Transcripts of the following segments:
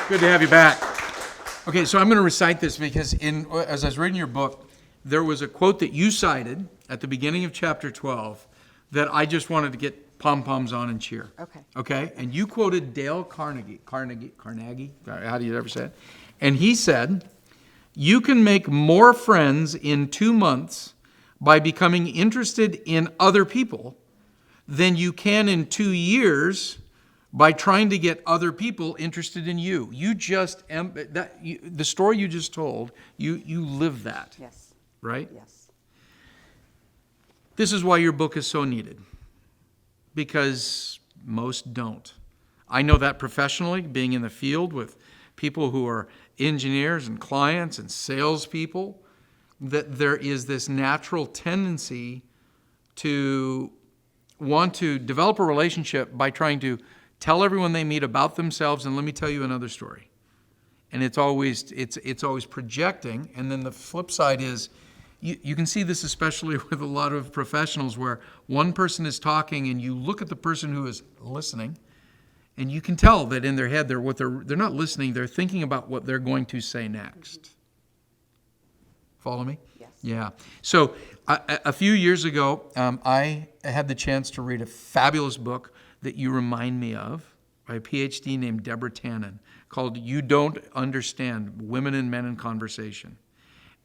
Good to have you back. Okay, so I'm going to recite this because as I was reading your book, there was a quote that you cited at the beginning of chapter 12 that I just wanted to get pom-poms on and cheer. Okay. Okay? And you quoted Dale Carnegie, how do you ever say it? And he said, "You can make more friends in 2 months by becoming interested in other people than you can in 2 years by trying to get other people interested in you." You just, the story you just told, you live that. Yes. Right? Yes. This is why your book is so needed, because most don't. I know that professionally, being in the field with people who are engineers and clients and salespeople, that there is this natural tendency to want to develop a relationship by trying to tell everyone they meet about themselves, and let me tell you another story. And it's always projecting, and then the flip side is, you can see this especially with a lot of professionals where one person is talking and you look at the person who is listening and you can tell that in their head they're not listening, they're thinking about what they're going to say next. Follow me? Yes. Yeah. So a few years ago, I had the chance to read a fabulous book that you remind me of by a PhD named Deborah Tannen called "You Don't Understand: Women and Men in Conversation."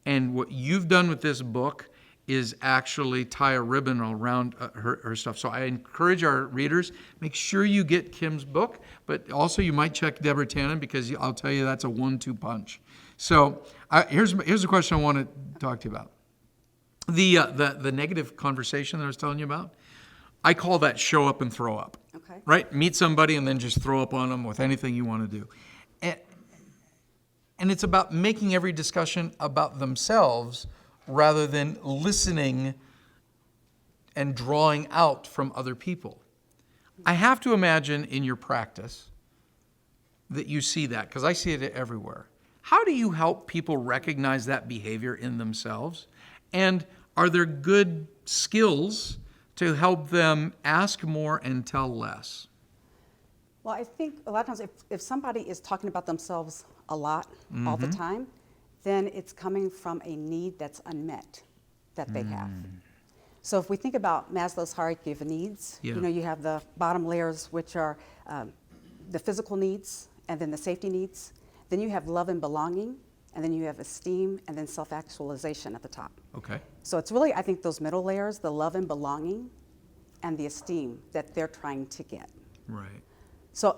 And what you've done with this book is actually tie a ribbon around her stuff. So I encourage our readers, make sure you get Kim's book, but also you might check Deborah Tannen, because I'll tell you that's a 1-2 punch. So here's the question I want to talk to you about. The negative conversation that I was telling you about, I call that show up and throw up. Okay. Right? Meet somebody and then just throw up on them with anything you want to do. And it's about making every discussion about themselves rather than listening and drawing out from other people. I have to imagine in your practice that you see that, because I see it everywhere. How do you help people recognize that behavior in themselves? And are there good skills to help them ask more and tell less? Well, I think a lot of times if somebody is talking about themselves a lot, all the time, then it's coming from a need that's unmet that they have. So if we think about Maslow's hierarchy of needs, Yeah. you have the bottom layers, which are the physical needs, and then the safety needs. Then you have love and belonging, and then you have esteem, and then self-actualization at the top. Okay. So it's really, I think, those middle layers, the love and belonging, and the esteem that they're trying to get. Right. So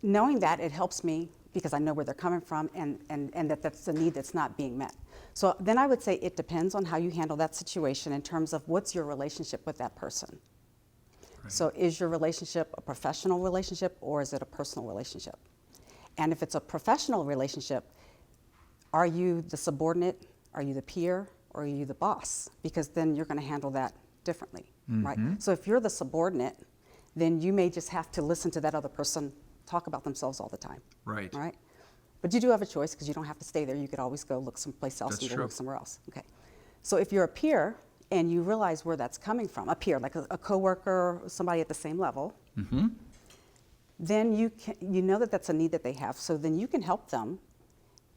knowing that, it helps me because I know where they're coming from and that's a need that's not being met. So then I would say it depends on how you handle that situation in terms of what's your relationship with that person. Right. So is your relationship a professional relationship or is it a personal relationship? And if it's a professional relationship, are you the subordinate, are you the peer, or are you the boss? Because then you're going to handle that differently, right? So if you're the subordinate, then you may just have to listen to that other person talk about themselves all the time. Right. Right? But you do have a choice because you don't have to stay there. You could always go look someplace else That's and go true. look somewhere else. Okay. So if you're a peer and you realize where that's coming from, a peer, like a coworker, somebody at the same level, then you know that that's a need that they have. So then you can help them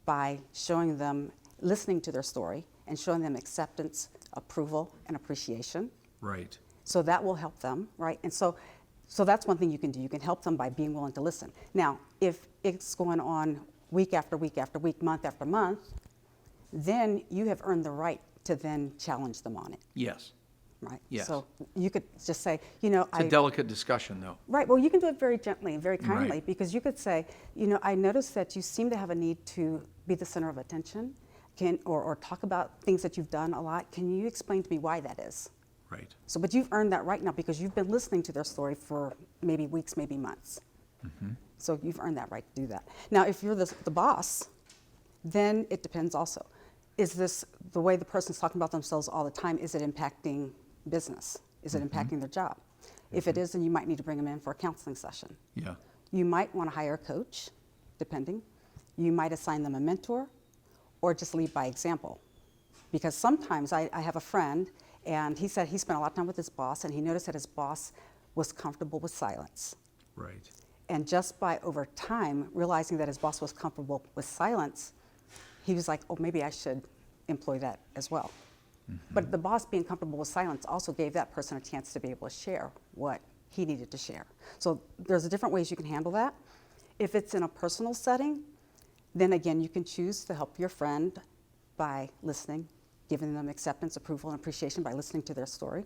by showing them, listening to their story and showing them acceptance, approval, and appreciation. Right. So that will help them, right? And so that's one thing you can do. You can help them by being willing to listen. Now, if it's going on week after week after week, month after month, then you have earned the right to then challenge them on it, Yes. right? Yes. So you could just say, It's a delicate discussion, though. Right, well, you can do it very gently and very kindly Right. because you could say, I noticed that you seem to have a need to be the center of attention or talk about things that you've done a lot. Can you explain to me why that is? Right. So, but you've earned that right now because you've been listening to their story for maybe weeks, maybe months. So you've earned that right to do that. Now, if you're the boss, then it depends also. Is this the way the person's talking about themselves all the time? Is it impacting business? Is it impacting their job? If it is, then you might need to bring them in for a counseling session. Yeah. You might want to hire a coach, depending. You might assign them a mentor or just lead by example. Because sometimes I have a friend, and he said he spent a lot of time with his boss, and he noticed that his boss was comfortable with silence. Right. And just by over time realizing that his boss was comfortable with silence, he was like, oh, maybe I should employ that as well. But the boss being comfortable with silence also gave that person a chance to be able to share what he needed to share. So there's different ways you can handle that. If it's in a personal setting, then again, you can choose to help your friend by listening, giving them acceptance, approval, and appreciation by listening to their story.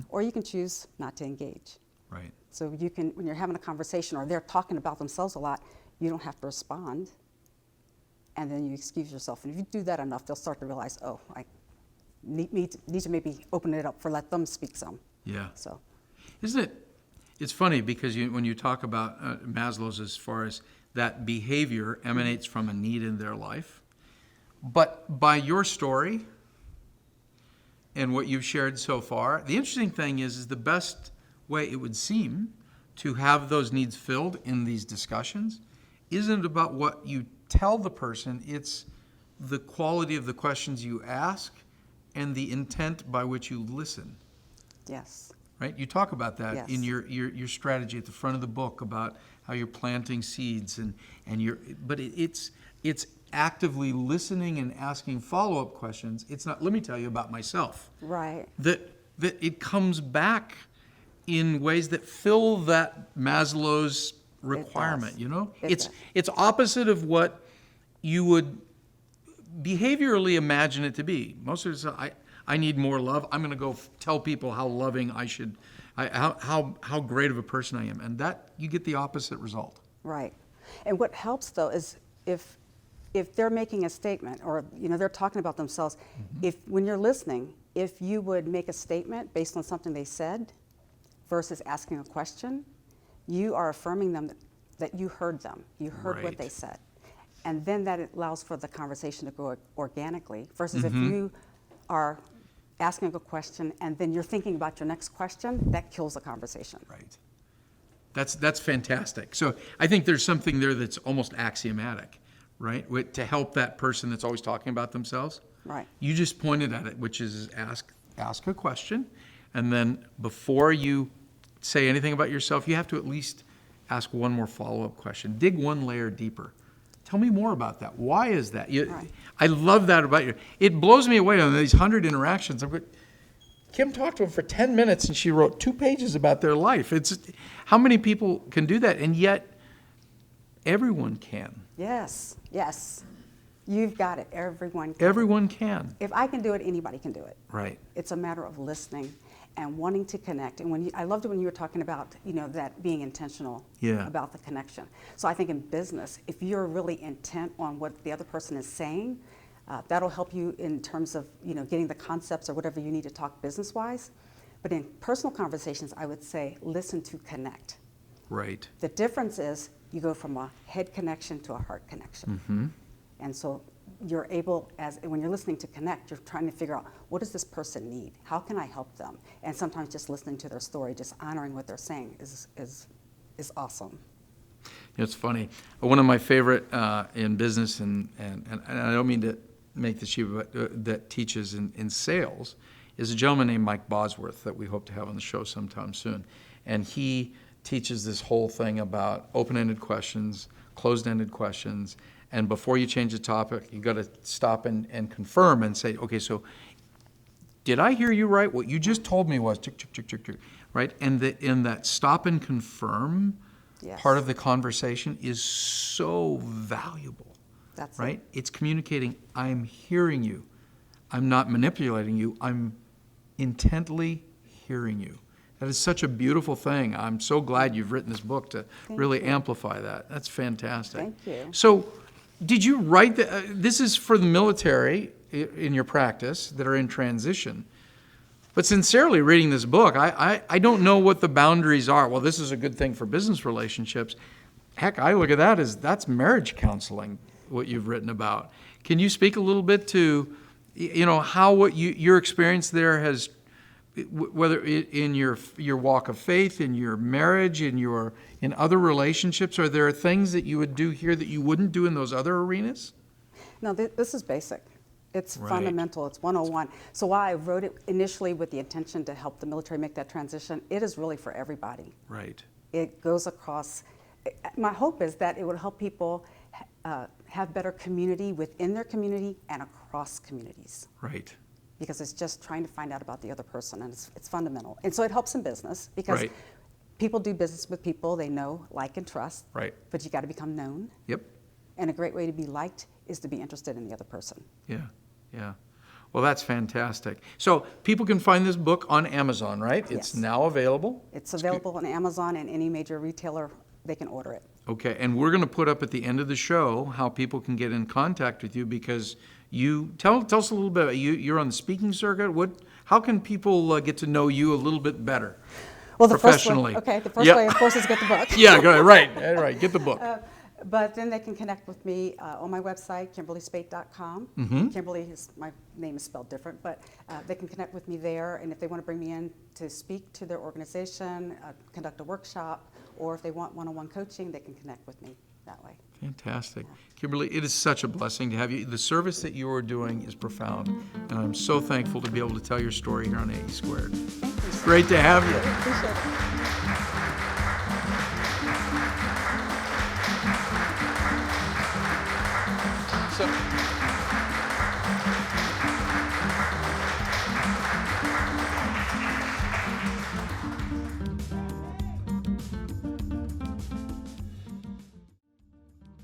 Or you can choose not to engage. Right. So you can, when you're having a conversation or they're talking about themselves a lot, you don't have to respond. And then you excuse yourself. And if you do that enough, they'll start to realize, oh, I need to maybe open it up for let them speak some. Yeah. So, Isn't it? It's funny because when you talk about Maslow's, as far as that behavior emanates from a need in their life, but by your story and what you've shared so far, the interesting thing is the best way it would seem to have those needs filled in these discussions isn't about what you tell the person, it's the quality of the questions you ask and the intent by which you listen. yes. Right? You talk about that Yes. in your strategy at the front of the book about how you're planting seeds but it's actively listening and asking follow-up questions. It's not, let me tell you about myself. Right. That it comes back in ways that fill that Maslow's requirement, does. you know? It does. It's opposite of what you would behaviorally imagine it to be. Most of the time, I need more love. I'm going to go tell people how loving I should, how great of a person I am. And that, you get the opposite result. Right. And what helps though is if they're making a statement or they're talking about themselves, if when you're listening, if you would make a statement based on something they said versus asking a question, you are affirming them that you heard them. You heard what Right. they said. And then that allows for the conversation to go organically versus if you are asking a question and then you're thinking about your next question, that kills the conversation. Right. That's fantastic. So I think there's something there that's almost axiomatic, right? To help that person that's always talking about themselves. Right. You just pointed at it, which is ask a question, and then before you say anything about yourself, you have to at least ask one more follow-up question. Dig one layer deeper. Tell me more about that. Why is that? Right. I love that about you. It blows me away on these 100 interactions. Kim talked to him for 10 minutes and she wrote 2 pages about their life. It's how many people can do that? And yet everyone can. Yes, yes. You've got it. Everyone can. Everyone can. If I can do it, anybody can do it. Right. It's a matter of listening and wanting to connect. And I loved it when you were talking about, that being intentional Yeah. about the connection. So I think in business, if you're really intent on what the other person is saying, that'll help you in terms of, getting the concepts or whatever you need to talk business-wise. But in personal conversations, I would say listen to connect. Right. The difference is you go from a head connection to a heart connection. And so you're able, when you're listening to connect, you're trying to figure out, what does this person need? How can I help them? And sometimes just listening to their story, just honoring what they're saying is awesome. It's funny. One of my favorite in business, and I don't mean to make this cheap, but that teaches in sales, is a gentleman named Mike Bosworth that we hope to have on the show sometime soon. And he teaches this whole thing about open-ended questions, closed-ended questions, and before you change the topic, you got to stop and confirm and say, okay, so did I hear you right? What you just told me was tick, tick, tick, tick, tick, right? And in that stop and confirm Yes. part of the conversation is so valuable, That's right? it. It's communicating, I'm hearing you. I'm not manipulating you. I'm intently hearing you. That is such a beautiful thing. I'm so glad you've written this book to really amplify that. That's fantastic. Thank you. So did you write, this is for the military in your practice that are in transition. But sincerely reading this book, I don't know what the boundaries are. Well, this is a good thing for business relationships. Heck, I look at that as that's marriage counseling, what you've written about. Can you speak a little bit to, how what your experience there has, whether in your walk of faith, in your marriage, in other relationships, are there things that you would do here that you wouldn't do in those other arenas? No, this is basic. It's Right. fundamental. It's 101. So while I wrote it initially with the intention to help the military make that transition, it is really for everybody. Right. It goes across my hope is that it will help people have better community within their community and across communities. Right. Because it's just trying to find out about the other person, and it's fundamental. And so it helps in business because Right. people do business with people they know, like, and trust. Right. But you got to become known. Yep. And a great way to be liked is to be interested in the other person. Yeah. Yeah. Well, that's fantastic. So people can find this book on Amazon, right? It's Yes. now available. It's available on Amazon and any major retailer, they can order it. Okay, and we're going to put up at the end of the show how people can get in contact with you, because you tell us a little bit. You're on the speaking circuit. How can people get to know you a little bit better? Well, the first Professionally. way, the first Yep. way, of course, is get the book. Yeah, go ahead, right. Get the book. But then they can connect with me on my website, KymberliSpeight.com. Mm-hmm. Kimberly my name is spelled different, but they can connect with me there. And if they want to bring me in to speak to their organization, conduct a workshop, or if they want one-on-one coaching, they can connect with me that way. Fantastic. Kymberli, it is such a blessing to have you. The service that you are doing is profound, and I'm so thankful to be able to tell your story here on 80 Squared. Thank you. Great to have you. Appreciate it. So,